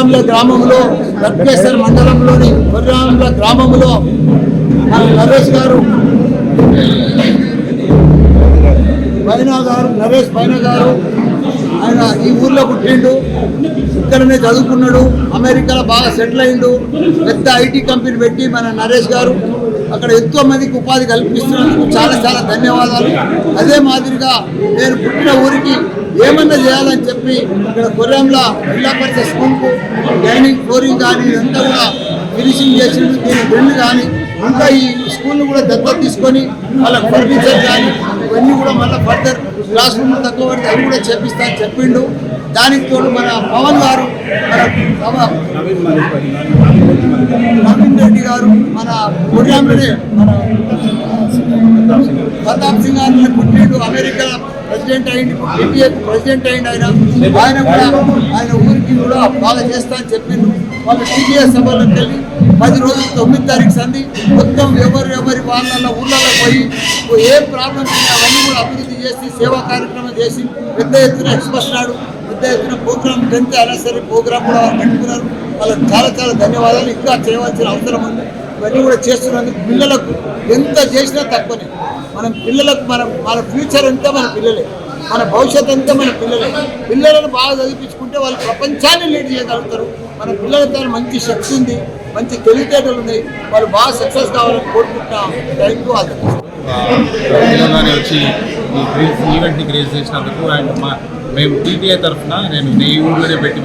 కొర్రాంల గ్రామంలో రత్కేశ్వర మండలంలోని కొర్రాంల గ్రామంలో నరేష్ గారు నరేష్ పైన గారు ఆయన ఈ ఊర్లో పుట్టిండు, ఇక్కడనే చదువుకున్నాడు, అమెరికాలో బాగా సెటిల్ అయిండు, పెద్ద ఐటీ కంపెనీ పెట్టి మన నరేష్ గారు అక్కడ ఎంతో మందికి ఉపాధి కల్పిస్తున్నందుకు చాలా చాలా ధన్యవాదాలు. అదే మాదిరిగా నేను పుట్టిన ఊరికి ఏమన్నా చేయాలని చెప్పి ఇక్కడ కొర్రాంల జిల్లా పరిషత్ స్కూల్కు డైనింగ్ ఫ్లోరింగ్ కానీ ఇదంతా కూడా ఫినిషింగ్ చేసిండు, దీని బెండ్ కానీ ఇంకా ఈ స్కూల్ను కూడా దత్తత తీసుకొని వాళ్ళకి ఫర్నిచర్ కానీ ఇవన్నీ కూడా మళ్ళీ ఫర్దర్ క్లాస్ రూమ్ తక్కువ పడితే అవి కూడా చేపిస్తా అని చెప్పిండు. దానికి తోడు మన పవన్ గారు, మన నవీన్ రెడ్డి గారు, మన కొర్రాంలోనే మన ప్రతాప్ సింగ్ గారిని పుట్టిండు, అమెరికా ప్రెసిడెంట్ అయింది, ఇండియా ప్రెసిడెంట్ అయింది. ఆయన కూడా ఆయన ఊరికి కూడా బాగా చేస్తా అని చెప్పిండు. వాళ్ళు టీడీఎస్ సభలకు వెళ్ళి 10 రోజులు 9 తారీఖు సంది మొత్తం ఎవరి వాళ్ళ ఊళ్ళలో పోయి ఏ ప్రాబ్లమ్స్ ఉన్నాయో అవన్నీ కూడా అభివృద్ధి చేసి సేవా కార్యక్రమం చేసి పెద్ద ఎత్తున ఎక్స్ప్రెస్ నాడు పెద్ద ఎత్తున ప్రోగ్రామ్ 10th యానివర్సరీ ప్రోగ్రామ్ కూడా పెట్టుకున్నారు. వాళ్ళకి చాలా చాలా ధన్యవాదాలు. ఇంకా చేయవలసిన అవసరం ఉంది. ఇవన్నీ కూడా చేస్తున్నందుకు పిల్లలకు ఎంత చేసినా తక్కువనే. మనం పిల్లలకు మన ఫ్యూచర్ అంతా మన పిల్లలే, మన భవిష్యత్ అంతా మన పిల్లలే. పిల్లలను బాగా చదివించుకుంటే వాళ్ళు ప్రపంచాన్ని లీడ్ చేయగలుగుతారు. మన పిల్లలతో మంచి శక్తి ఉంది, మంచి తెలివితేటలు ఉన్నాయి, వాళ్ళు బాగా సక్సెస్ కావాలని కోరుకుంటున్నాం. Thank you all. తెలంగాణ వచ్చి ఈ ఈవెంట్ని క్రియేట్ చేసినందుకు అండ్ మేము టీటీఏ తరఫున నేను ఈ ఊళ్ళోనే పుట్టి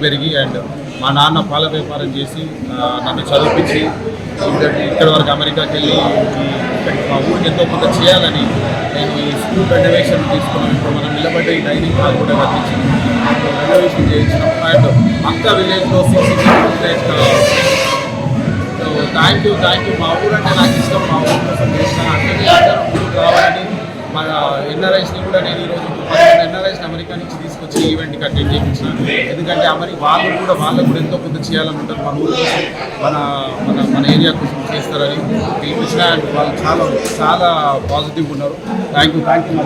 పెరిగి అండ్ మా నాన్న పాల వ్యాపారం చేసి నన్ను చదివించి ఇక్కడ వరకు అమెరికాకి వెళ్ళి మా ఊరికి ఎంతో కొంత చేయాలని నేను ఈ స్కూల్ రెనోవేషన్ తీసుకున్నాను. ఇప్పుడు మనం నిలబడ్డ ఈ డైనింగ్ హాల్ కూడా కట్టించి రెనోవేషన్ చేయించినాం. అండ్ అక్క విలేజ్లో విలేజ్ సో థ్యాంక్ యూ. మా ఊరు అంటే నాకు ఇష్టం, మా ఊరు కోసం చేసిన అక్కడికి అందరూ ఊరికి రావాలని మన ఎన్ఆర్ఐస్ని కూడా నేను ఈరోజు ఎన్ఆర్ఐస్ని అమెరికా నుంచి తీసుకొచ్చి ఈవెంట్కి అటెండ్ చేయించాను. ఎందుకంటే వాళ్ళకు కూడా ఎంతో కొంత చేయాలని ఉంటుంది, మన ఊరు కోసం మన ఏరియా కోసం చేస్తారని పిలిపించిన వాళ్ళు చాలా చాలా పాజిటివ్గా ఉన్నారు. Thank you.